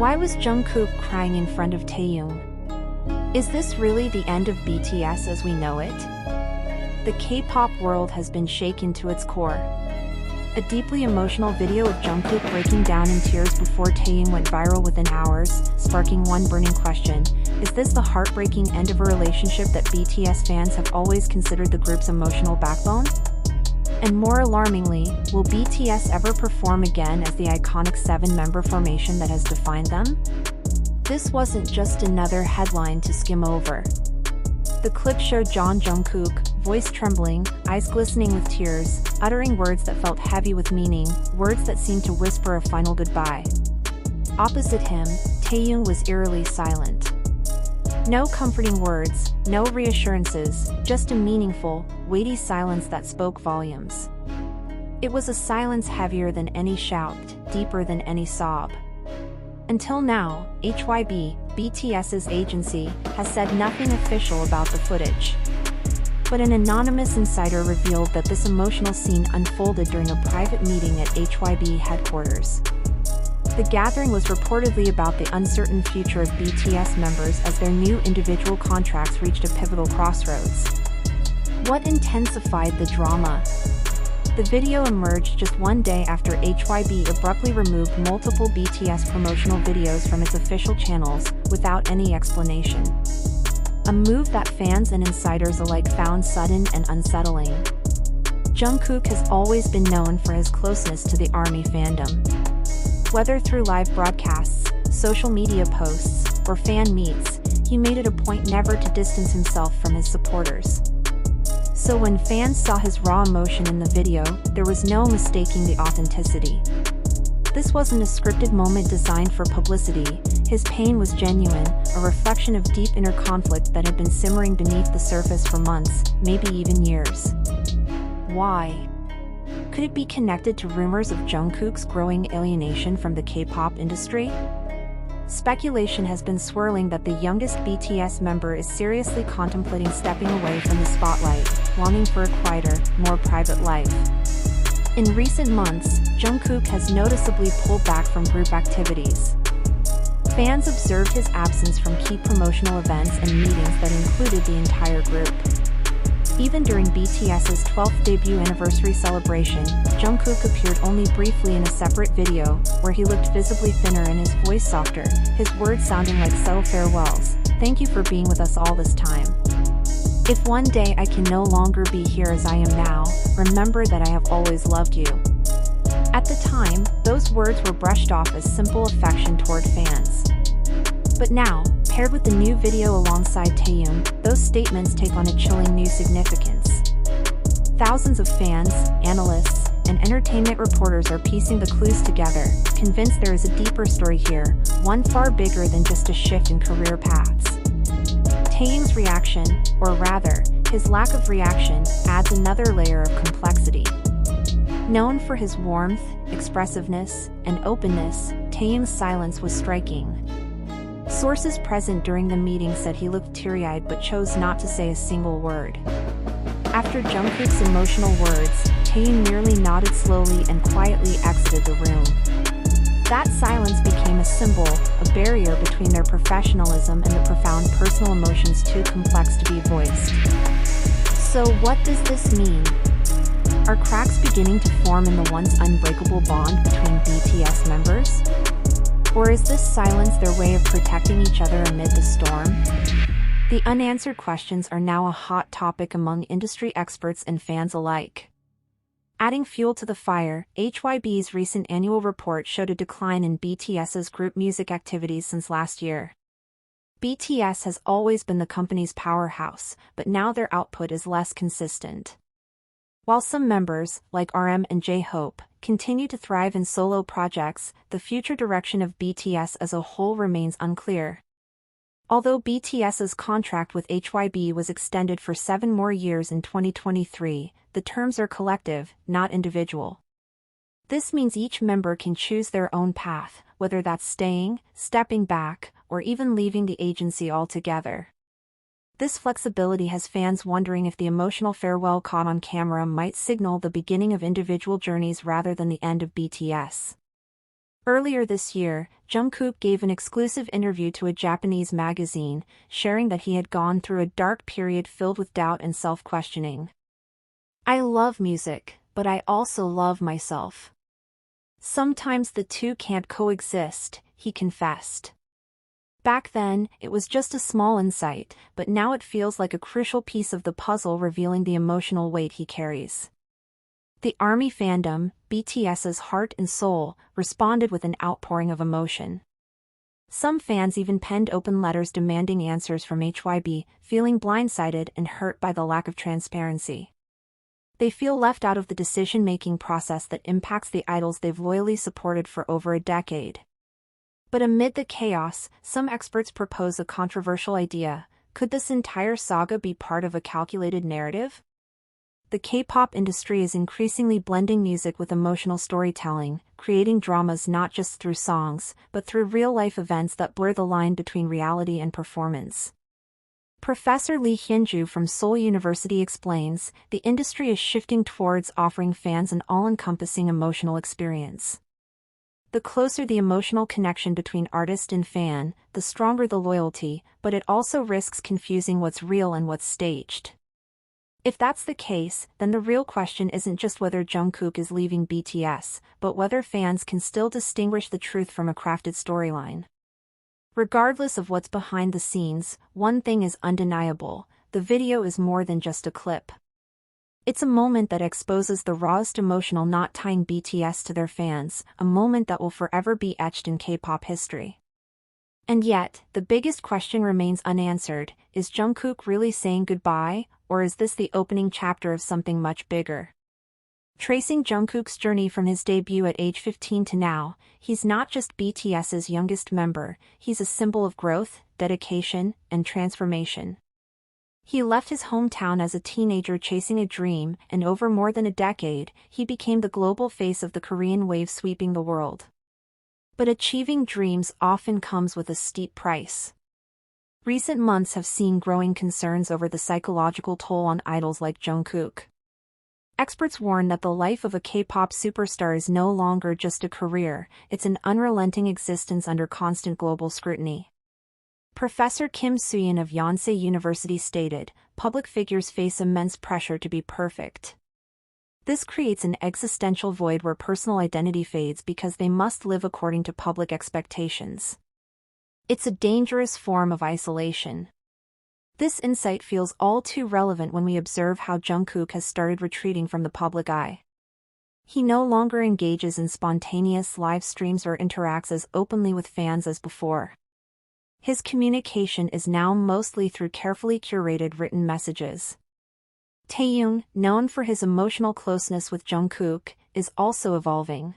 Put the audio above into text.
Why was Jungkook crying in front of Taehyung? Is this really the end of BTS as we know it? The K-pop world has been shaken to its core. A deeply emotional video of Jungkook breaking down in tears before Taehyung went viral within hours, sparking one burning question: is this the heartbreaking end of a relationship that BTS fans have always considered the group's emotional backbone? And more alarmingly, will BTS ever perform again as the iconic 7-member formation that has defined them? This wasn't just another headline to skim over. The clip showed Jungkook, voice trembling, eyes glistening with tears, uttering words that felt heavy with meaning, words that seemed to whisper a final goodbye. Opposite him, Taehyung was eerily silent. No comforting words, no reassurances, just a meaningful, weighty silence that spoke volumes. It was a silence heavier than any shout, deeper than any sob. Until now, HYB, BTS's agency, has said nothing official about the footage. But an anonymous insider revealed that this emotional scene unfolded during a private meeting at HYB headquarters. The gathering was reportedly about the uncertain future of BTS members as their new individual contracts reached a pivotal crossroads. What intensified the drama? The video emerged just one day after HYB abruptly removed multiple BTS promotional videos from its official channels, without any explanation. A move that fans and insiders alike found sudden and unsettling. Jungkook has always been known for his closeness to the ARMY fandom. Whether through live broadcasts, social media posts, or fan meets, he made it a point never to distance himself from his supporters. So when fans saw his raw emotion in the video, there was no mistaking the authenticity. This wasn't a scripted moment designed for publicity. His pain was genuine, a reflection of deep inner conflict that had been simmering beneath the surface for months, maybe even years. Why? Could it be connected to rumors of Jungkook's growing alienation from the K-pop industry? Speculation has been swirling that the youngest BTS member is seriously contemplating stepping away from the spotlight, longing for a quieter, more private life. In recent months, Jungkook has noticeably pulled back from group activities. Fans observed his absence from key promotional events and meetings that included the entire group. Even during BTS's 12th debut anniversary celebration, Jungkook appeared only briefly in a separate video, where he looked visibly thinner and his voice softer, his words sounding like subtle farewells. "Thank you for being with us all this time. If one day I can no longer be here as I am now, remember that I have always loved you." At the time, those words were brushed off as simple affection toward fans. But now, paired with the new video alongside Taehyung, those statements take on a chilling new significance. Thousands of fans, analysts, and entertainment reporters are piecing the clues together, convinced there is a deeper story here, one far bigger than just a shift in career paths. Taehyung's reaction, or rather, his lack of reaction, adds another layer of complexity. Known for his warmth, expressiveness, and openness, Taehyung's silence was striking. Sources present during the meeting said he looked teary-eyed but chose not to say a single word. After Jungkook's emotional words, Taehyung merely nodded slowly and quietly exited the room. That silence became a symbol, a barrier between their professionalism and the profound personal emotions too complex to be voiced. So what does this mean? Are cracks beginning to form in the once unbreakable bond between BTS members? Or is this silence their way of protecting each other amid the storm? The unanswered questions are now a hot topic among industry experts and fans alike. Adding fuel to the fire, HYB's recent annual report showed a decline in BTS's group music activities since last year. BTS has always been the company's powerhouse, but now their output is less consistent. While some members, like RM and J-Hope, continue to thrive in solo projects, the future direction of BTS as a whole remains unclear. Although BTS's contract with HYB was extended for 7 more years in 2023, the terms are collective, not individual. This means each member can choose their own path, whether that's staying, stepping back, or even leaving the agency altogether. This flexibility has fans wondering if the emotional farewell caught on camera might signal the beginning of individual journeys rather than the end of BTS. Earlier this year, Jungkook gave an exclusive interview to a Japanese magazine, sharing that he had gone through a dark period filled with doubt and self-questioning. "I love music, but I also love myself. Sometimes the two can't coexist," he confessed. Back then, it was just a small insight, but now it feels like a crucial piece of the puzzle revealing the emotional weight he carries. The ARMY fandom, BTS's heart and soul, responded with an outpouring of emotion. Some fans even penned open letters demanding answers from HYB, feeling blindsided and hurt by the lack of transparency. They feel left out of the decision-making process that impacts the idols they've loyally supported for over a decade. But amid the chaos, some experts propose a controversial idea: could this entire saga be part of a calculated narrative? The K-pop industry is increasingly blending music with emotional storytelling, creating dramas not just through songs, but through real-life events that blur the line between reality and performance. Professor Lee Hyunju from Seoul University explains, the industry is shifting towards offering fans an all-encompassing emotional experience. The closer the emotional connection between artist and fan, the stronger the loyalty, but it also risks confusing what's real and what's staged. If that's the case, then the real question isn't just whether Jungkook is leaving BTS, but whether fans can still distinguish the truth from a crafted storyline. Regardless of what's behind the scenes, one thing is undeniable: the video is more than just a clip. It's a moment that exposes the rawest emotional knot tying BTS to their fans, a moment that will forever be etched in K-pop history. And yet, the biggest question remains unanswered: is Jungkook really saying goodbye, or is this the opening chapter of something much bigger? Tracing Jungkook's journey from his debut at age 15 to now, he's not just BTS's youngest member, he's a symbol of growth, dedication, and transformation. He left his hometown as a teenager chasing a dream, and over more than a decade, he became the global face of the Korean wave sweeping the world. But achieving dreams often comes with a steep price. Recent months have seen growing concerns over the psychological toll on idols like Jungkook. Experts warn that the life of a K-pop superstar is no longer just a career, it's an unrelenting existence under constant global scrutiny. Professor Kim Soo-yeon of Yonsei University stated, "Public figures face immense pressure to be perfect. This creates an existential void where personal identity fades because they must live according to public expectations. It's a dangerous form of isolation." This insight feels all too relevant when we observe how Jungkook has started retreating from the public eye. He no longer engages in spontaneous live streams or interacts as openly with fans as before. His communication is now mostly through carefully curated written messages. Taehyung, known for his emotional closeness with Jungkook, is also evolving.